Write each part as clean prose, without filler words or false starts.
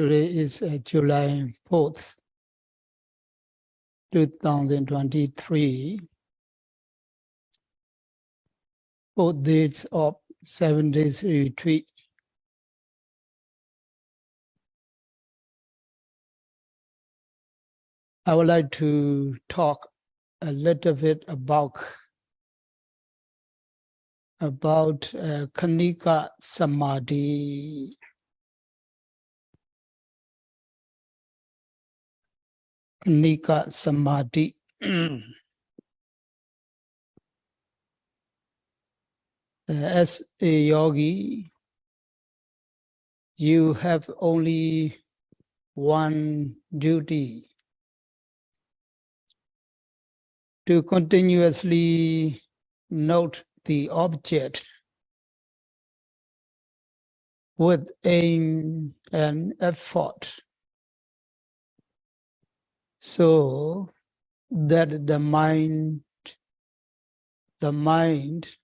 Today is July 4th, 2023, 4th days of 7 days retreat. I would like to talk a little bit about Khanika Samadhi. Khanika Samadhi. As a yogi, you have only one duty: to continuously note the object with aim and effort, so that the mind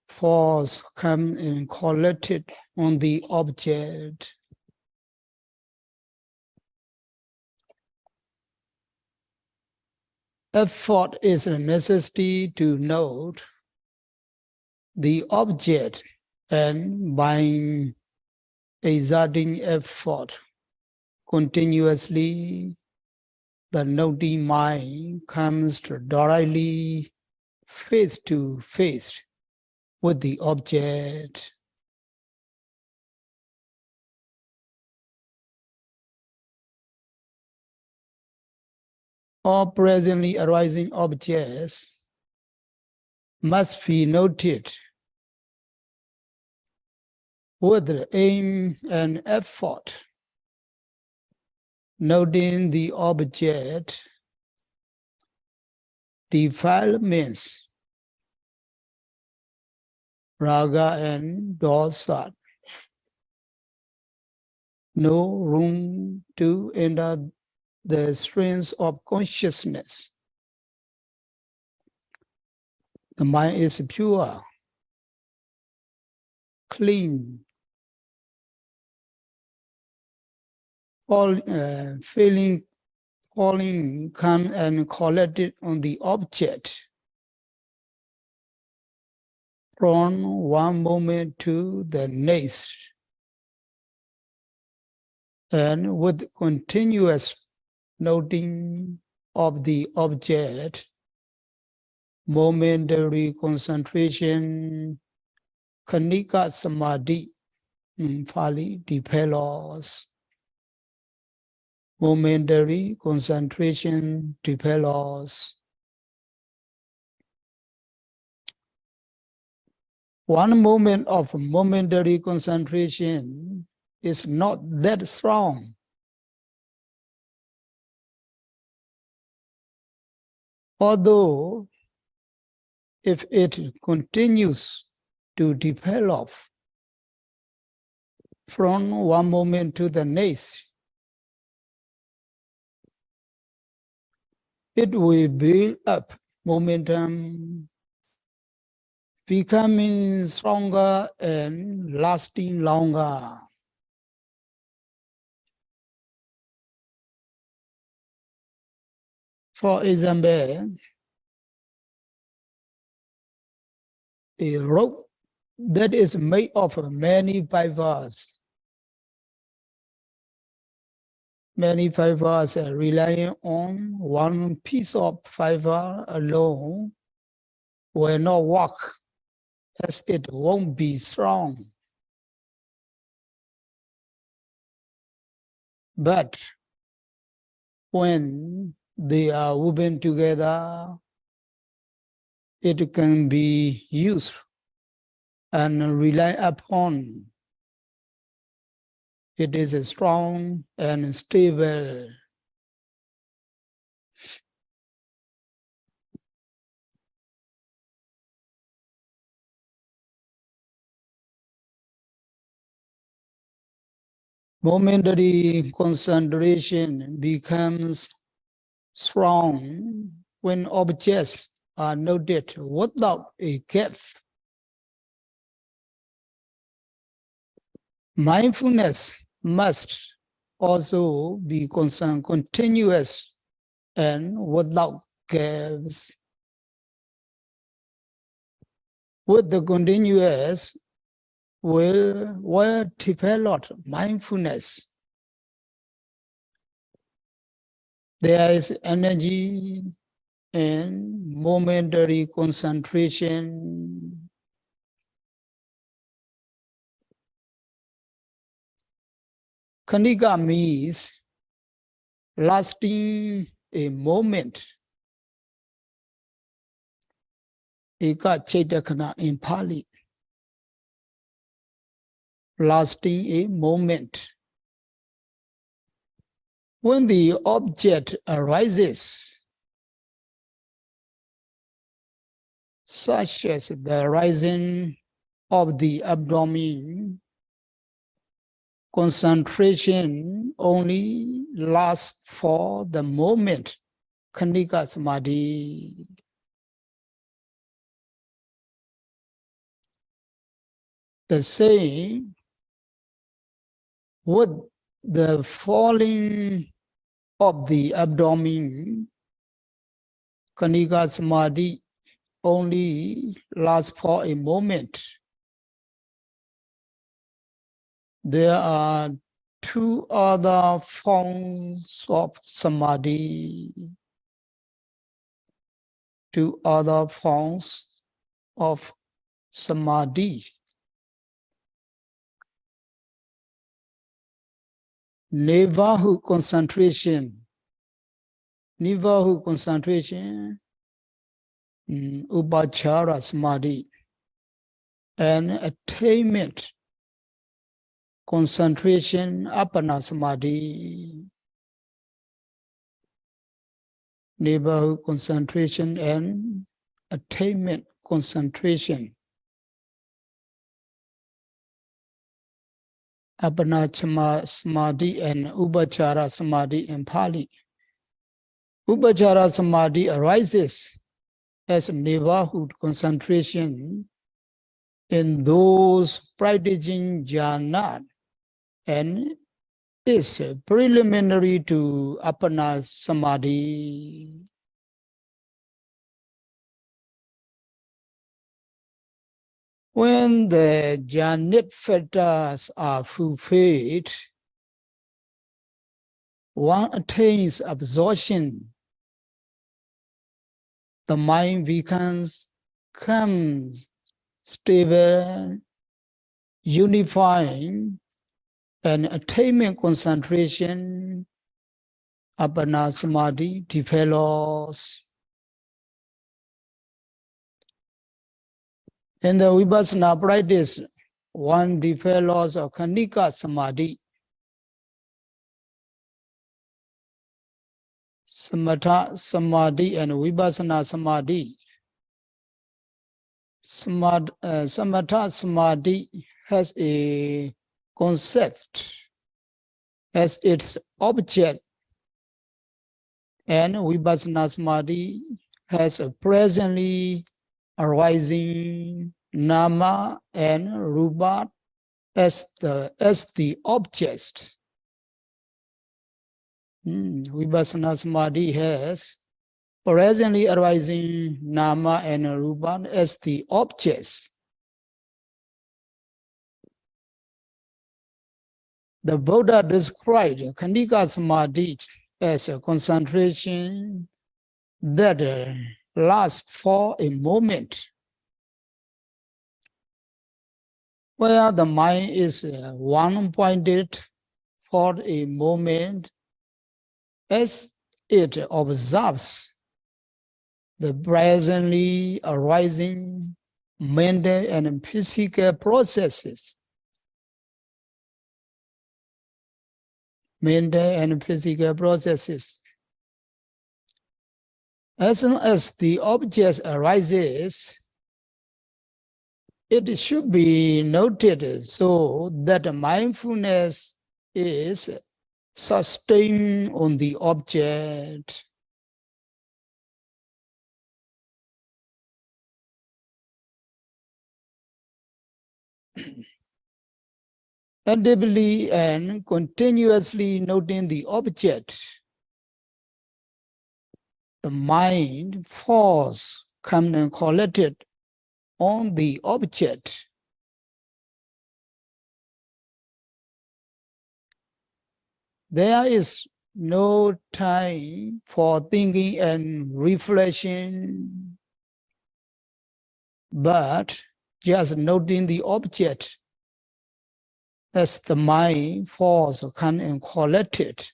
force come and collected on the object. Effort is a necessity to note the object, and by exerting effort continuously, the noting mind comes directly face to face with the object. All presently arising objects must be noted with the aim and effort. Noting the object defilements, raga and dosa, no room to enter the streams of consciousness. The mind is pure, clean, all feeling, falling, come and collected on the object from one moment to the next, and with continuous noting of the object, momentary concentration, Khanika Samadhi, in Pali, develops. Momentary concentration develops. One moment of momentary concentration is not that strong. Although, if it continues to develop from one moment to the next, it will build up momentum, becoming stronger and lasting longer. For example, a rope that is made of many fibers. Many fibers are relying on one piece of fiber alone will not work, as it won't be strong. But when they are woven together, it can be used and rely upon. It is strong and stable. Momentary concentration becomes strong when objects are noted without a gap. Mindfulness must also be continuous and without gaps. With the continuous will develop mindfulness. There is energy and momentary concentration. Khanika means lasting a moment. Eka Chetakana in Pali. Lasting a moment. When the object arises, such as the rising of the abdomen, concentration only lasts for the moment. Khanika Samadhi. The same with the falling of the abdomen, Khanika Samadhi only lasts for a moment. There are two other forms of Samadhi. Two other forms of Samadhi. Nivahu concentration. Nivahu concentration, Upachara Samadhi, and attainment concentration, Apana Samadhi. Nivahu concentration and attainment concentration, Apana Samadhi and Upachara Samadhi in Pali. Upachara Samadhi arises as Nivahu concentration in those practicing jhana and is preliminary to Apana Samadhi. When the jhanit factors are fulfilled, one attains absorption. The mind becomes stable, unifying, and attainment concentration, Apana Samadhi develops. In the Vipassana practice, one develops a Khanika Samadhi, Samatha Samadhi and Vipassana Samadhi. Samatha Samadhi has a concept as its object, and Vipassana Samadhi has a presently arising nama and rupa as the objects. Vipassana Samadhi has presently arising nama and rupa as the objects. The Buddha described Khanika Samadhi as a concentration that lasts for a moment, where the mind is one-pointed for a moment as it observes the presently arising mental and physical processes. Mental and physical processes. As soon as the object arises, it should be noted so that mindfulness is sustained on the object. actively and continuously noting the object, the mind force comes and collected on the object. There is no time for thinking and reflection, but just noting the object as the mind force comes and collected.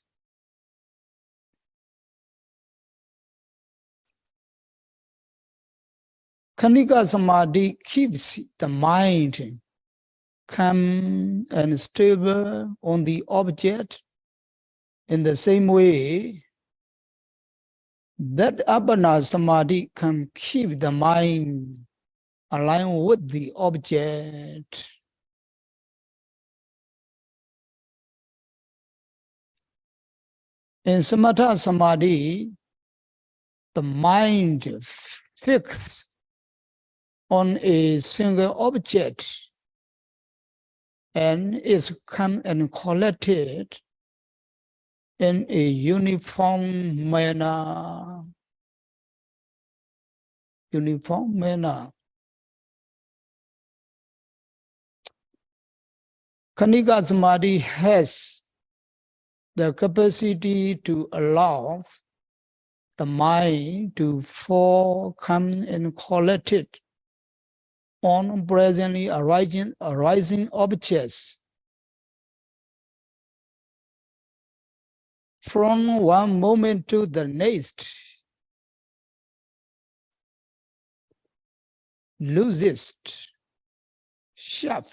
Khanika Samadhi keeps the mind calm and stable on the object in the same way that Abhana Samadhi can keep the mind aligned with the object. In Samatha Samadhi, the mind fixed on a single object and is calm and collected in a uniform manner. Uniform manner. Khanika Samadhi has the capacity to allow the mind to fall, calm, and collected on presently arising objects. From one moment to the next, loosest, sharp,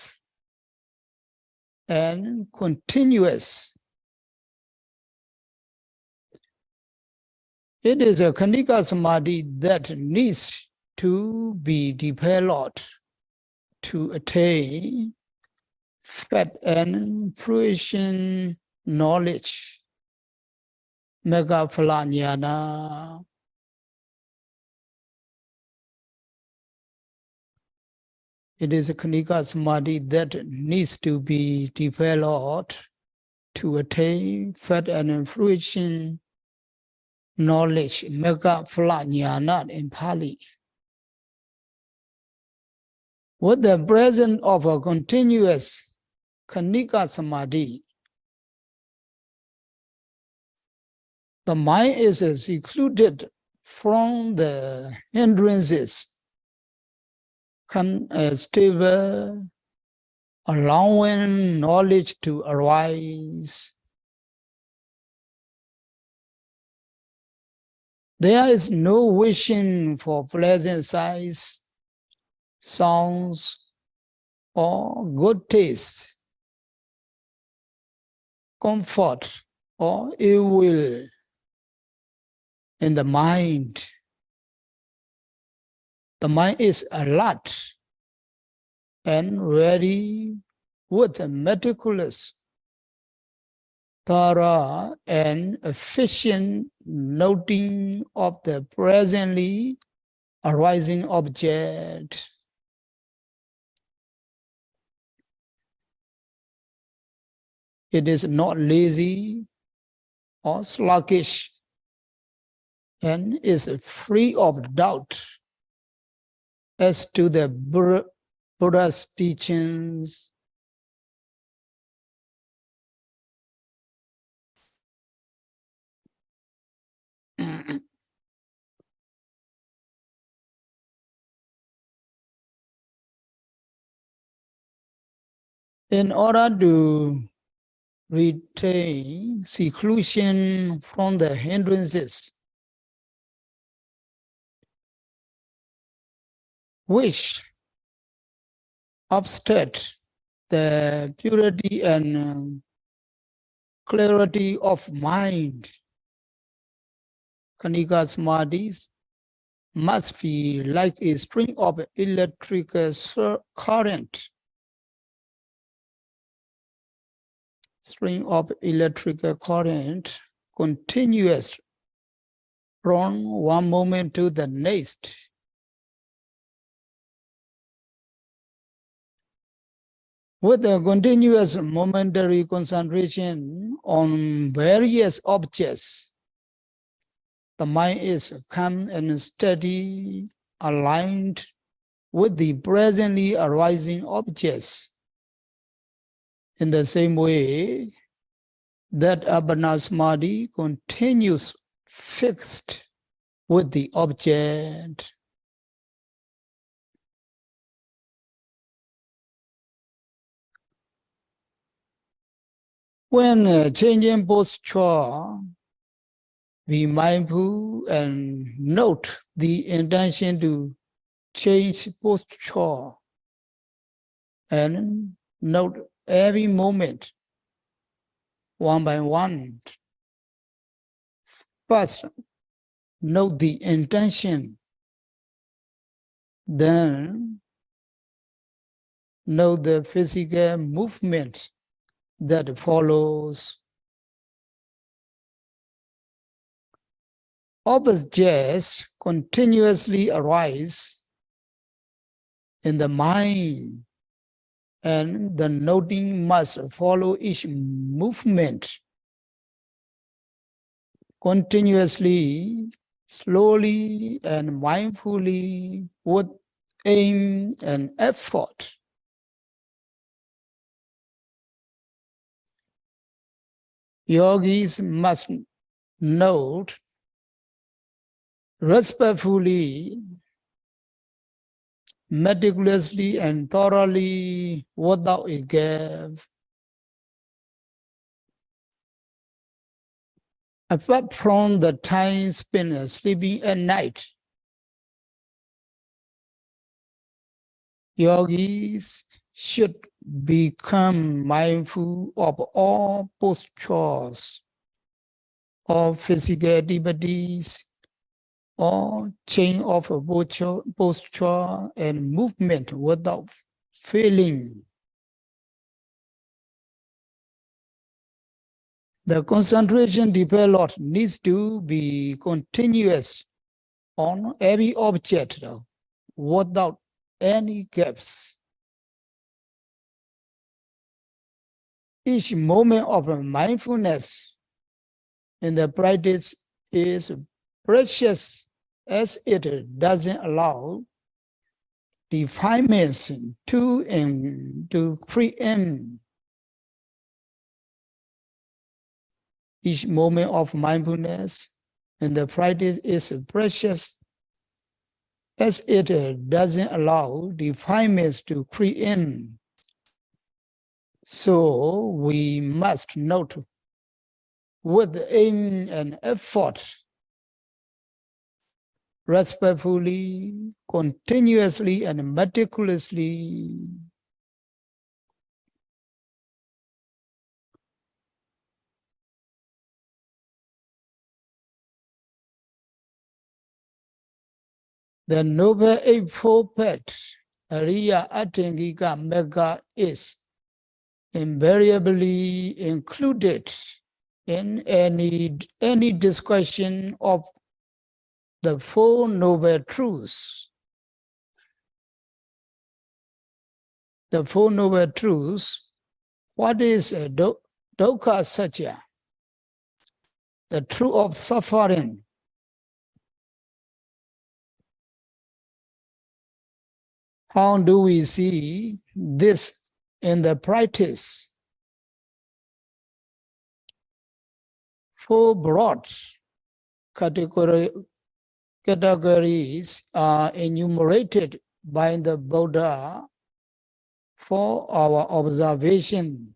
and continuous. It is a Khanika Samadhi that needs to be developed to attain fact and fruition knowledge, Megaphala Jnana. It is a Khanika Samadhi that needs to be developed to attain fact and fruition knowledge, Megaphala Jnana in Pali. With the presence of a continuous Khanika Samadhi, the mind is secluded from the hindrances, stable, allowing knowledge to arise. There is no wishing for pleasant sights, sounds, or good taste, comfort, or ill will in the mind. The mind is alert and ready with a meticulous, thorough, and efficient noting of the presently arising object. It is not lazy or sluggish and is free of doubt as to the Buddha's teachings. In order to retain seclusion from the hindrances, which obstruct the purity and clarity of mind, Khanika Samadhis must be like a string of electric current. String of electric current continuous from one moment to the next. With a continuous momentary concentration on various objects, the mind is calm and steady, aligned with the presently arising objects. In the same way, that Abhana Samadhi continues fixed with the object. When changing posture, be mindful and note the intention to change posture and note every moment one by one. First, note the intention, then note the physical movement that follows. Objects continuously arise in the mind, and the noting must follow each movement continuously, slowly, and mindfully with aim and effort. Yogis must note respectfully, meticulously, and thoroughly without a gap. Apart from the time spent sleeping at night, yogis should become mindful of all postures, all physical activities, all change of posture and movement without failing. The concentration developed needs to be continuous on every object without any gaps. Each moment of mindfulness in the practice is precious as it doesn't allow defilements to preempt. Each moment of mindfulness in the practice is precious as it doesn't allow defilements to preempt. So we must note with aim and effort, respectfully, continuously, and meticulously. The Noble Eightfold Path, Ariya Atengika Mega, is invariably included in any discussion of the Four Noble Truths. The Four Noble Truths, what is dukkha satya? The truth of suffering. How do we see this in the practice? Four broad categories are enumerated by the Buddha for our observation.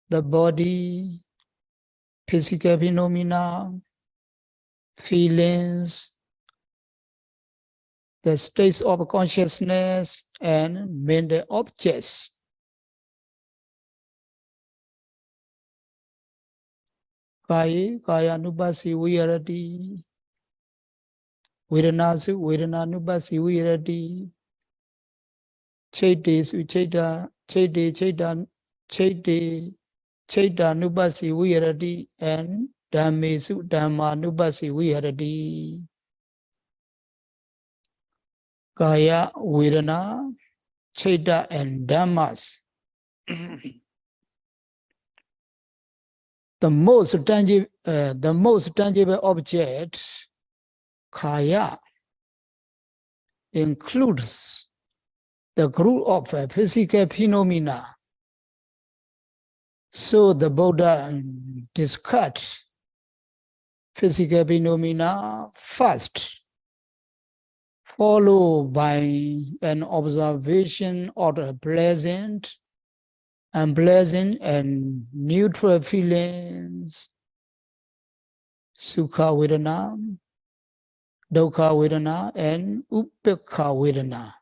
The body, physical phenomena, feelings, the states of consciousness, and mental objects. Kaya, kaya nubasi virati, vedanasu, vedana nubasi virati, chaite su chaita, chaite chaita, chaite chaita nubasi virati, and dhamme su dhamma nubasi virati. Kaya, vedana, Chaita, and Dhammas. The most tangible object, Kaya, includes the group of physical phenomena. So the Buddha discussed physical phenomena first, followed by an observation of the pleasant, unpleasant, and neutral feelings, Sukha Vedana, Dukkha Vedana, and Upekkha Vedana,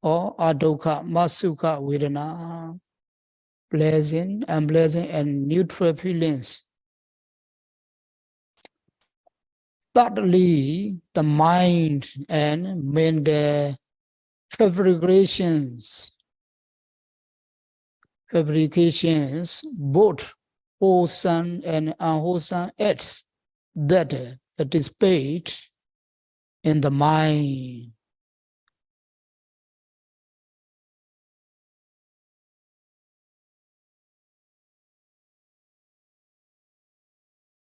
or Adukha Masukha Vedana, pleasant, unpleasant, and neutral feelings. Thirdly, the mind and mental fabrications, both wholesome and unwholesome acts that participate in the mind.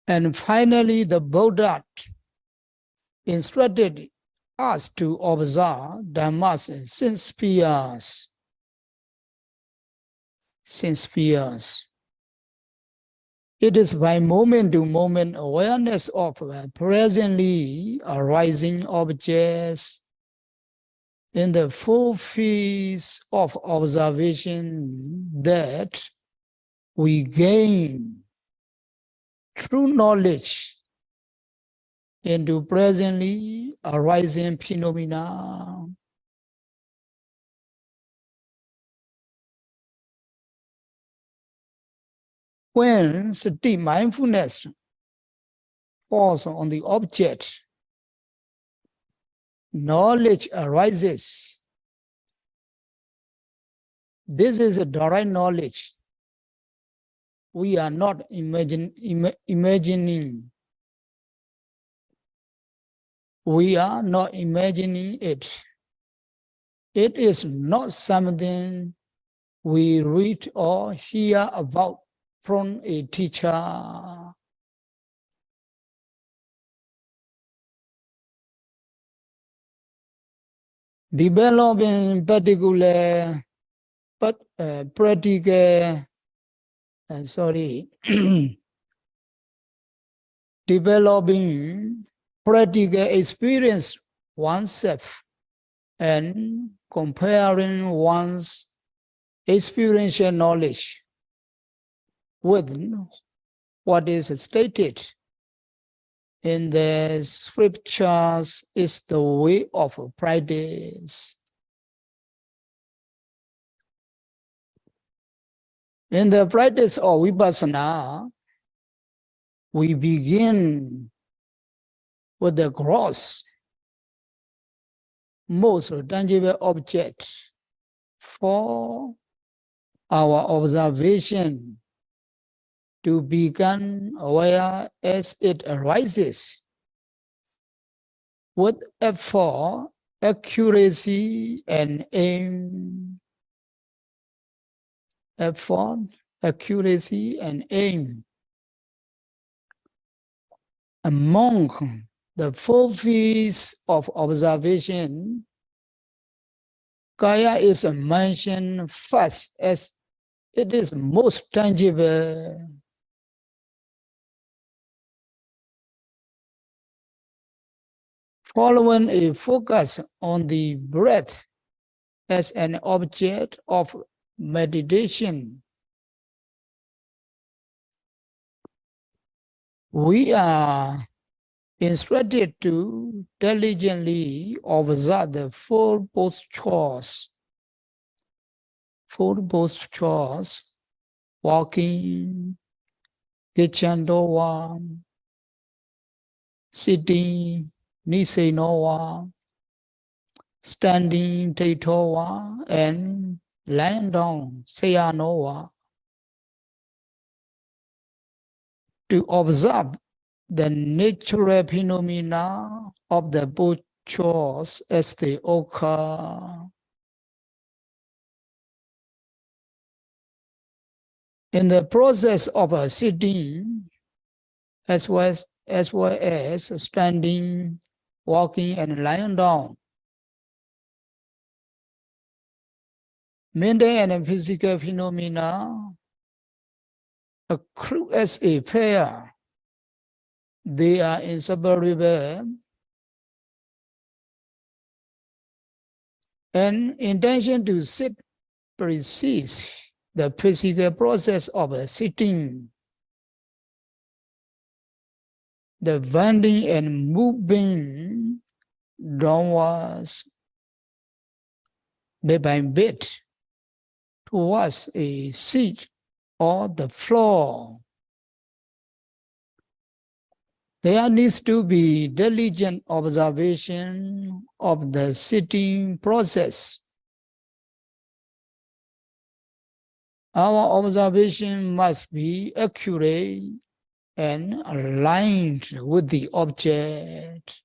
And finally, the Buddha instructed us to observe Dhammas since spheres. It is by moment-to-moment awareness of presently arising objects in the full phase of observation that we gain true knowledge into presently arising phenomena. When sati mindfulness falls on the object, knowledge arises. This is a direct knowledge. We are not imagining. We are not imagining it. It is not something we read or hear about from a teacher. Developing practical developing practical experience oneself and comparing one's experiential knowledge with what is stated in the scriptures is the way of practice. In the practice of vipassana, we begin with the gross, most tangible object for our observation to become aware as it arises with effort, accuracy, and aim. Effort, accuracy, and aim. Among the four phases of observation, Kaya is mentioned first as it is most tangible. Following a focus on the breath as an object of meditation, we are instructed to diligently observe the four postures. Four postures: walking, kitchen door, sitting, nisenowa, standing, taitowa, and lying down, sayanowa. To observe the natural phenomena of the postures as they occur. In the process of sitting, as well as standing, walking, and lying down, mental and physical phenomena accrue as a pair. They are inseparable, and intention to sit precedes the physical process of sitting. The bending and moving downwards bit by bit towards a seat or the floor. There needs to be diligent observation of the sitting process. Our observation must be accurate and aligned with the object.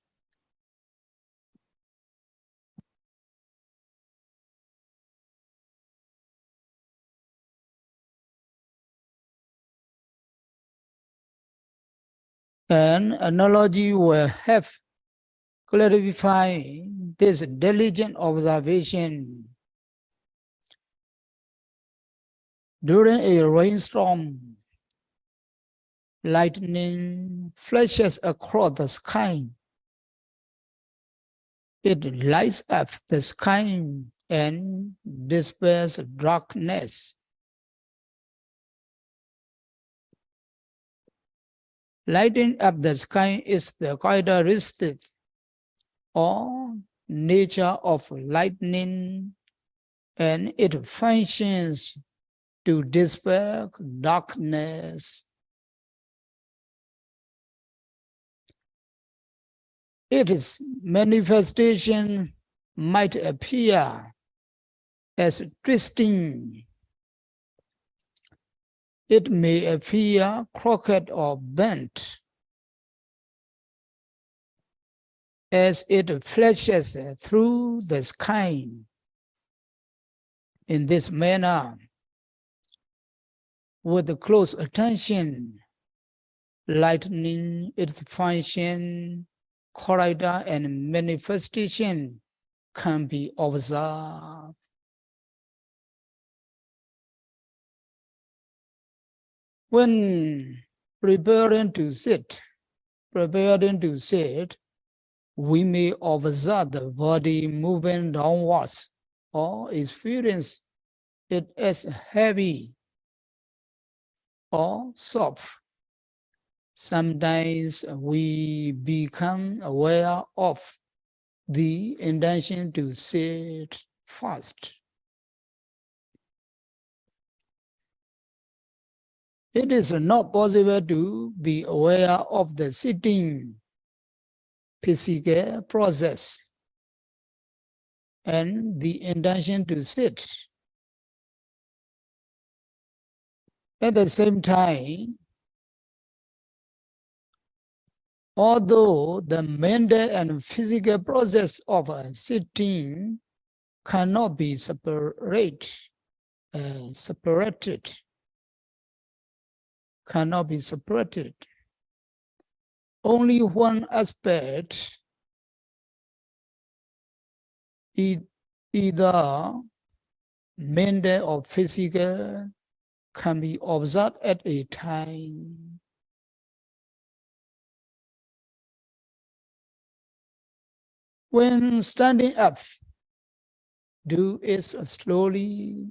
An analogy will help clarify this diligent observation. During a rainstorm, lightning flashes across the sky. It lights up the sky and dispels darkness. Lighting up the sky is the characteristic or nature of lightning, and it functions to dispel darkness. Its manifestation might appear as twisting. It may appear crooked or bent as it flashes through the sky. In this manner, with close attention, lightning, its function, character, and manifestation can be observed. When preparing to sit, we may observe the body moving downwards or experience it as heavy or soft. Sometimes we become aware of the intention to sit fast. It is not possible to be aware of the sitting physical process and the intention to sit. At the same time, although the mental and physical process of sitting cannot be separated, only one aspect, either mental or physical, can be observed at a time. When standing up, do it slowly,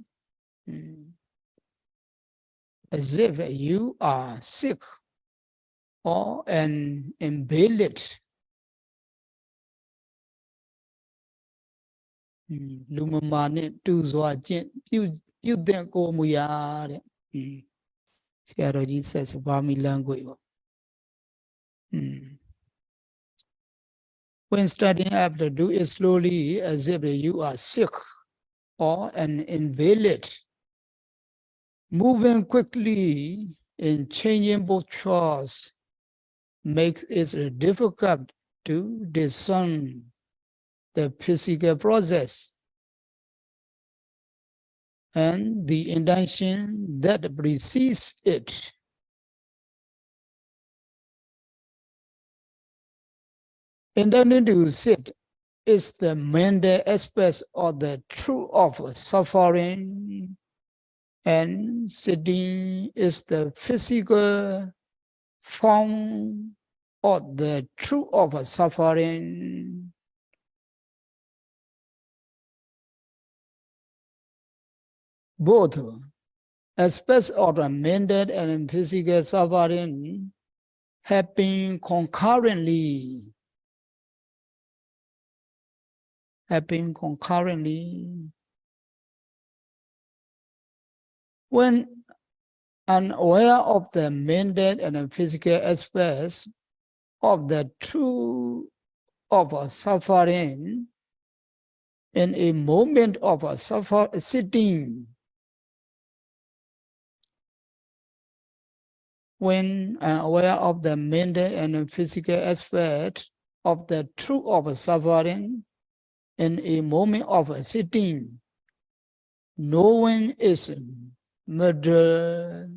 as if you are sick or an invalid. လူမမာနဲ့တူစွာကျင့်ပြုတဲ့ကိုမူရာတဲ့ဆရာတော်ကြီးဆက်ဆိုဘာမီလန်ကိုပေါ့ When studying up, do it slowly as if you are sick or an invalid. Moving quickly and changing postures makes it difficult to discern the physical process. and the intention that precedes it. Intending to sit is the mental aspect of the truth of suffering, and sitting is the physical form of the truth of suffering. Both aspects of the mental and physical suffering happen concurrently. When unaware of the mental and physical aspects of the truth of suffering, in a moment of sitting, when aware of the mental and physical aspect of the truth of suffering, in a moment of sitting, no one is murdered,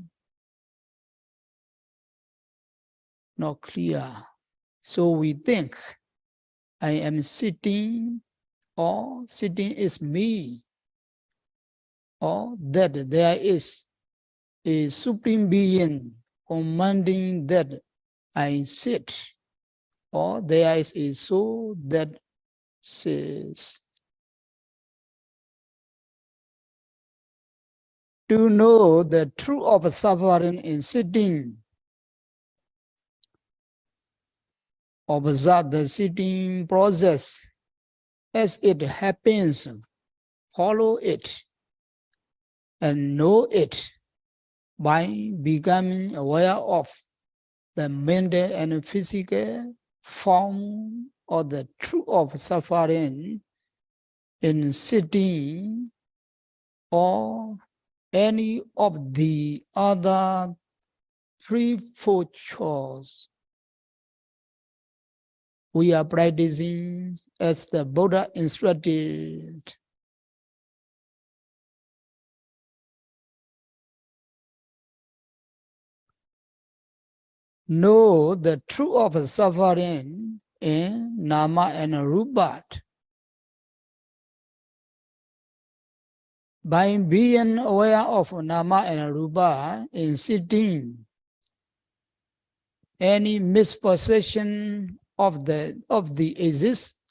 not clear. So we think, I am sitting, or sitting is me, or that there is a supreme being commanding that I sit, or there is a soul that says. To know the truth of suffering in sitting, observe the sitting process as it happens, follow it, and know it by becoming aware of the mental and physical form of the truth of suffering in sitting, or any of the other threefold chores we are practicing as the Buddha instructed. Know the truth of suffering in Nama and Rupa. By being aware of Nama and Rupa in sitting, any misperception of the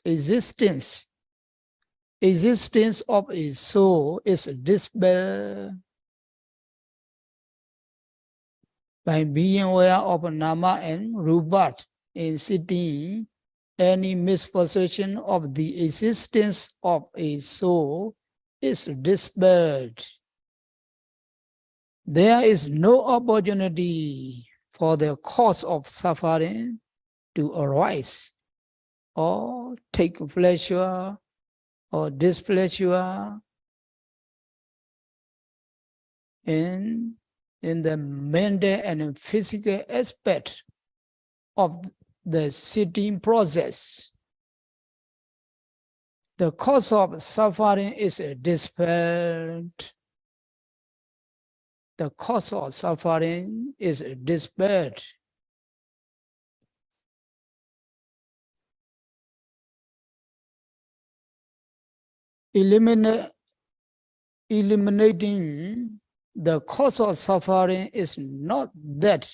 existence of a soul is dispelled. By being aware of Nama and Rupa in sitting, any misperception of the existence of a soul is dispelled. There is no opportunity for the cause of suffering to arise or take pleasure or displeasure in the mental and physical aspect of the sitting process. The cause of suffering is dispelled. The cause of suffering is dispelled. Eliminating the cause of suffering is not that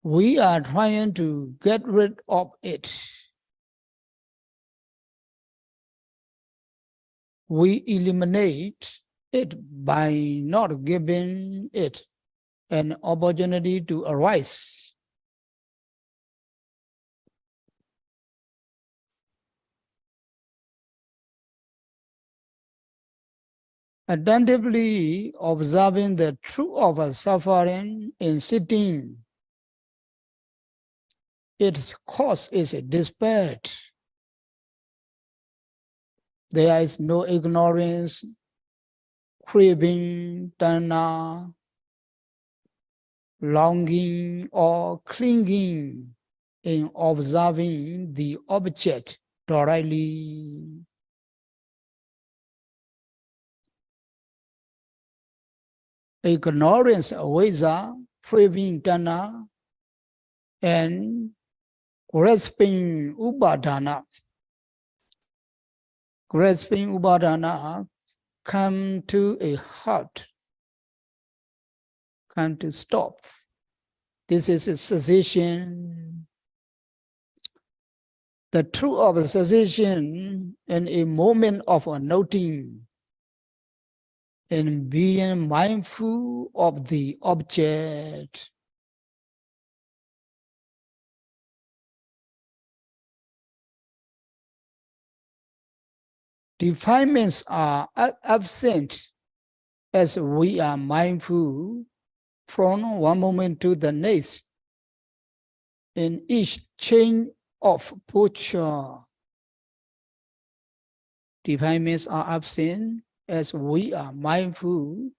we are trying to get rid of it. We eliminate it by not giving it an opportunity to arise. Attentively observing the truth of suffering in sitting, its cause is dispelled. There is no ignorance, craving, tanha, longing, or clinging in observing the object directly. ignorance, avijja, craving, tanha, and grasping, upadana. Grasping, upadana come to a halt, come to stop. This is a cessation. The truth of a cessation in a moment of noting and being mindful of the object. Defilements are absent as we are mindful from one moment to the next in each change of posture. Defilements are absent as we are mindful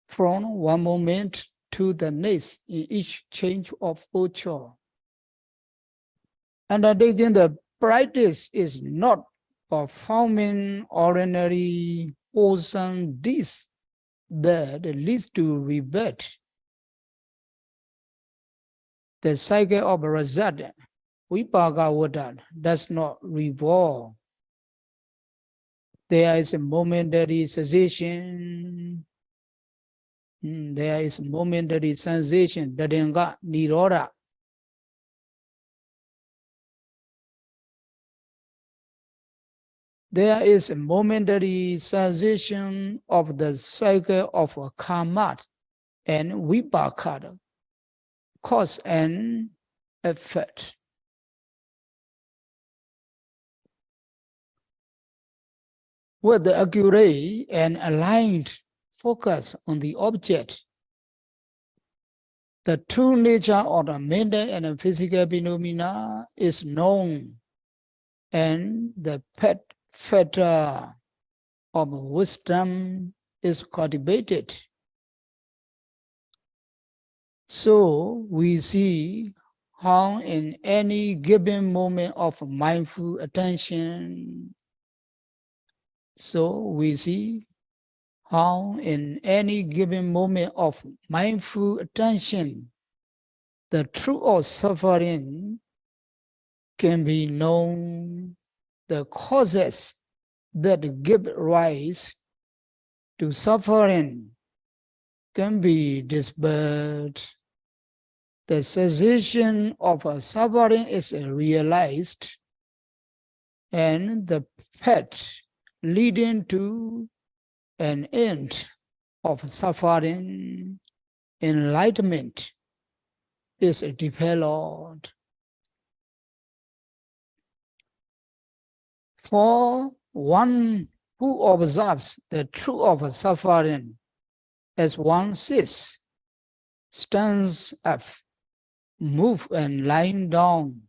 from one moment to the next in each change of posture. Undertaking the practice is not performing ordinary wholesome deeds that leads to rebirth. The cycle of result, vipaka vada, does not revolve. There is a momentary cessation. There is momentary sensation, dadinga, nirodha. There is a momentary sensation of the cycle of karma and vipaka, cause and effect. With the accurate and aligned focus on the object, the true nature of the mental and physical phenomena is known, and the factor of wisdom is cultivated. So we see how in any given moment of mindful attention, so we see how in any given moment of mindful attention, the truth of suffering can be known, the causes that give rise to suffering can be dispelled. The cessation of suffering is realized, and the path leading to an end of suffering, enlightenment, is developed. For one who observes the truth of suffering as one sits, stands up, moves and lying down,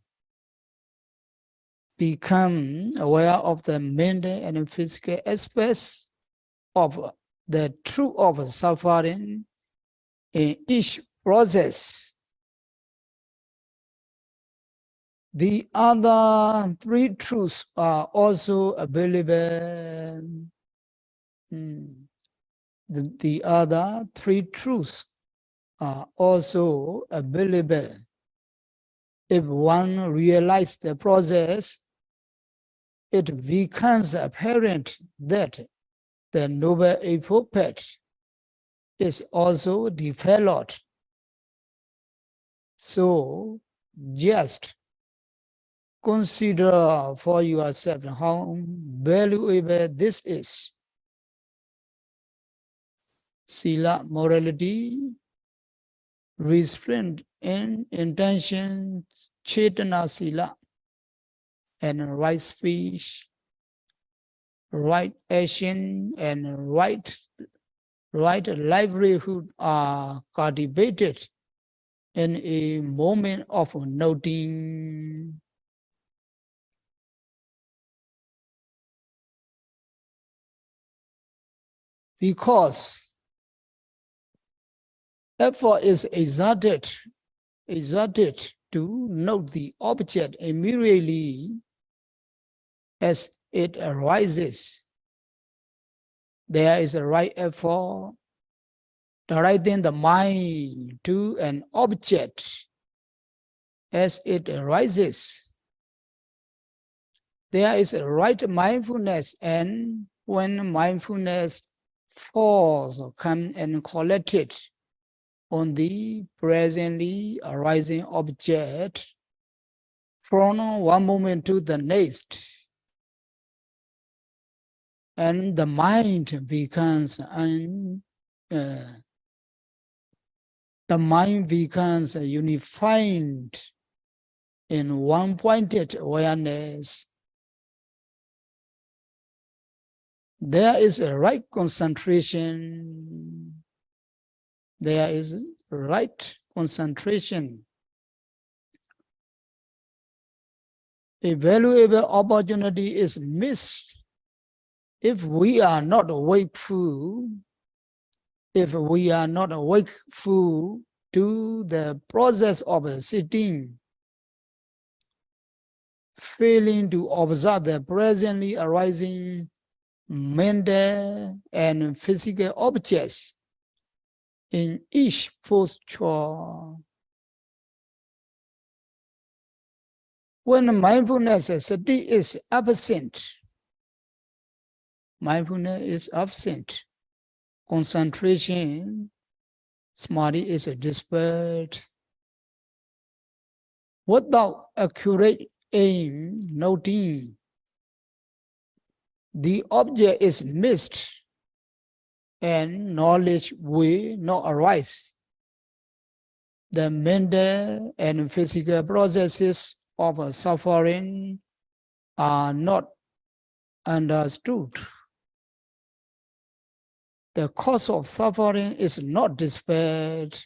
become aware of the mental and physical aspects of the truth of suffering in each process. The other three truths are also available. The other three truths are also available. If one realizes the process, it becomes apparent that the noble eightfold path is also developed. So just consider for yourself how valuable this is. Sila, morality, restraint in intention, chetana sila, and right speech, right action, and right livelihood are cultivated in a moment of noting. Because effort is exerted to note the object immediately as it arises. There is a right effort directing the mind to an object as it arises. There is a right mindfulness, and when mindfulness falls or comes and collected on the presently arising object from one moment to the next, and the mind becomes unified in one-pointed awareness. There is a right concentration. There is right concentration. A valuable opportunity is missed if we are not wakeful. If we are not wakeful to the process of sitting, failing to observe the presently arising mental and physical objects in each posture. When mindfulness sati is absent, concentration, samadhi is dispersed. Without accurate aim, noting, the object is missed and knowledge will not arise. The mental and physical processes of suffering are not understood. The cause of suffering is not dispelled.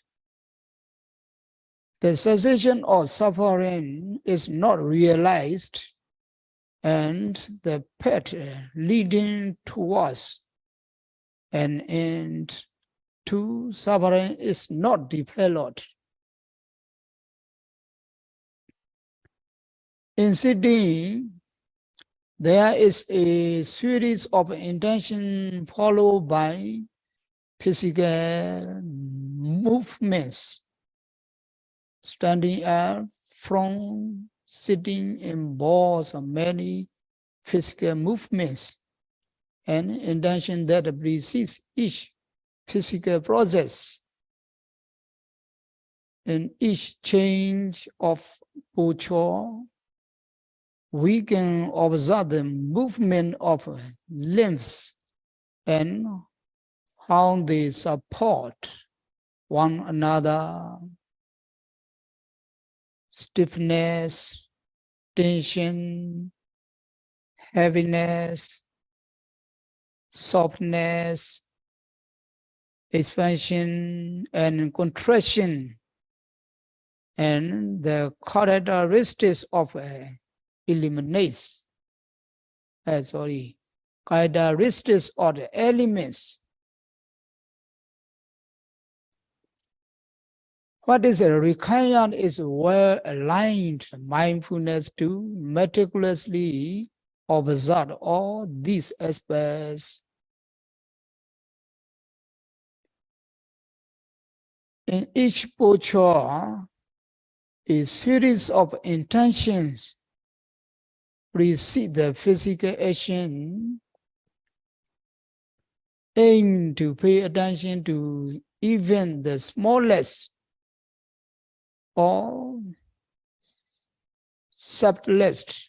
The cessation of suffering is not realized, and the path leading towards an end to suffering is not developed. In sitting, there is a series of intention followed by physical movements. Standing up from sitting involves many physical movements, and intention that precedes each physical process. In each change of posture, we can observe the movement of limbs and how they support one another. Stiffness, tension, heaviness, softness, expansion and contraction, and the characteristics of characteristics of the elements. What is required is well-aligned mindfulness to meticulously observe all these aspects. In each posture, a series of intentions precede the physical action. Aim to pay attention to even the smallest or subtlest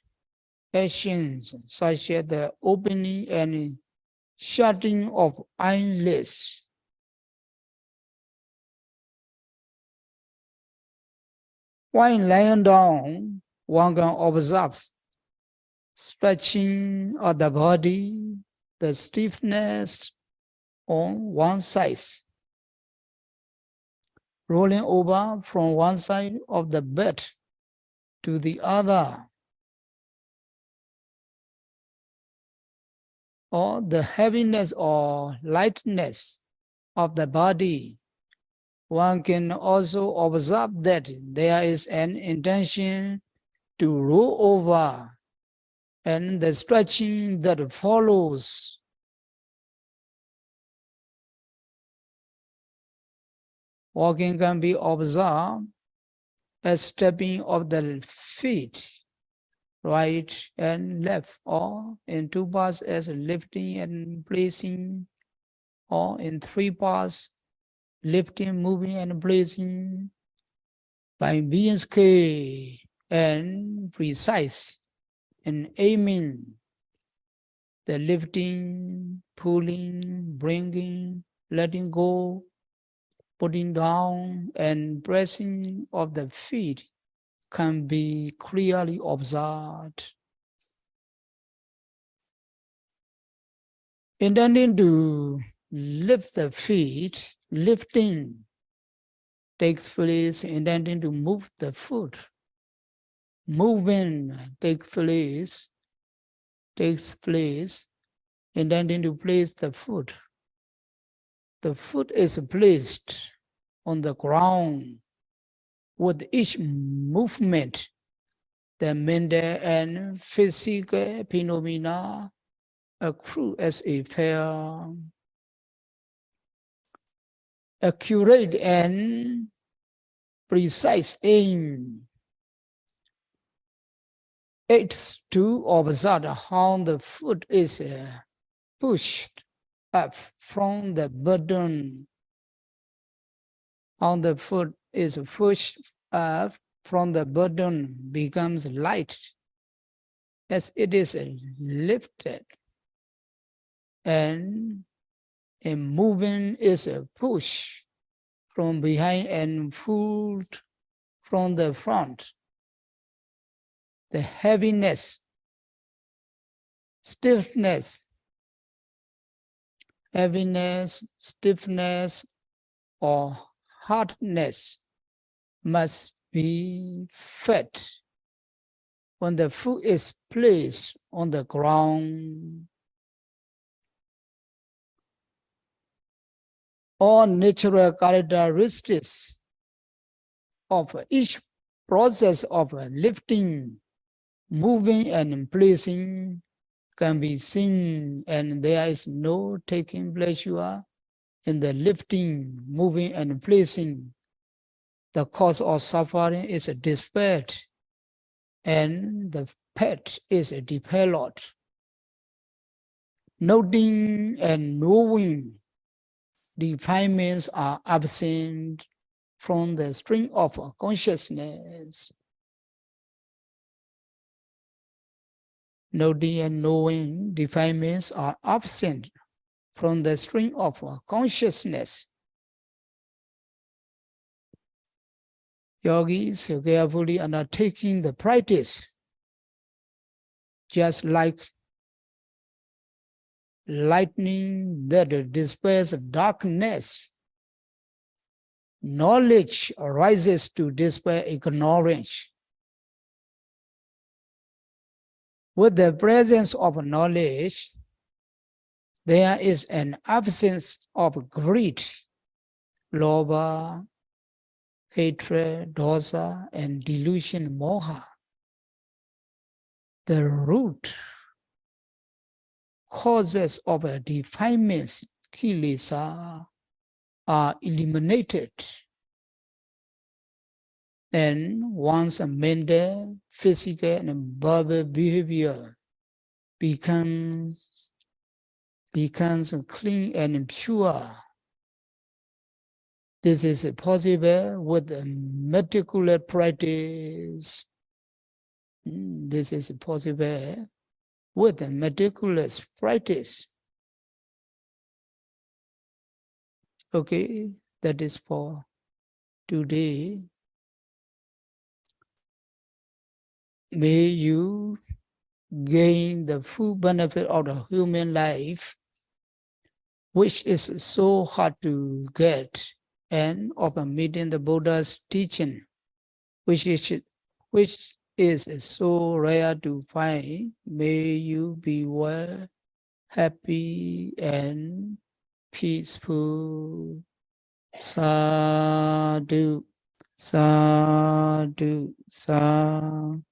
actions, such as the opening and shutting of eyelids. While lying down, one can observe stretching of the body, the stiffness on one side, rolling over from one side of the bed to the other, or the heaviness or lightness of the body. One can also observe that there is an intention to roll over and the stretching that follows. Walking can be observed as stepping of the feet, right and left, or in two parts as lifting and placing, or in three parts, lifting, moving, and placing, by being skilled and precise in aiming, the lifting, pulling, bringing, letting go, putting down, and pressing of the feet can be clearly observed. Intending to lift the feet, lifting takes place, intending to move the foot. Moving takes place, intending to place the foot. The foot is placed on the ground. With each movement, the mental and physical phenomena accrue as a fair, accurate and precise aim. It's to observe how the foot is pushed up from the burden. How the foot is pushed up from the burden becomes light as it is lifted, and a movement is a push from behind and pulled from the front. The heaviness, stiffness, or hardness must be felt when the foot is placed on the ground. All natural characteristics of each process of lifting, moving, and placing can be seen, and there is no taking pleasure in the lifting, moving, and placing. The cause of suffering is despair, and the path is developed. Noting and knowing defilements are absent from the stream of consciousness. Noting and knowing defilements are absent from the stream of consciousness. Yogis carefully undertaking the practice, just like lightning that dispels darkness. Knowledge arises to dispel ignorance. With the presence of knowledge, there is an absence of greed, lobha, hatred, dosa, and delusion, moha. The root causes of defilements, kilesa, are eliminated. And once a mental, physical, and verbal behavior becomes clean and pure, this is possible with a meticulous practice. This is possible with a meticulous practice. Okay, that is for today. May you gain the full benefit of the human life, which is so hard to get, and of meeting the Buddha's teaching, which is so rare to find. May you be well, happy, and peaceful. Sadhu, sadhu, sadhu.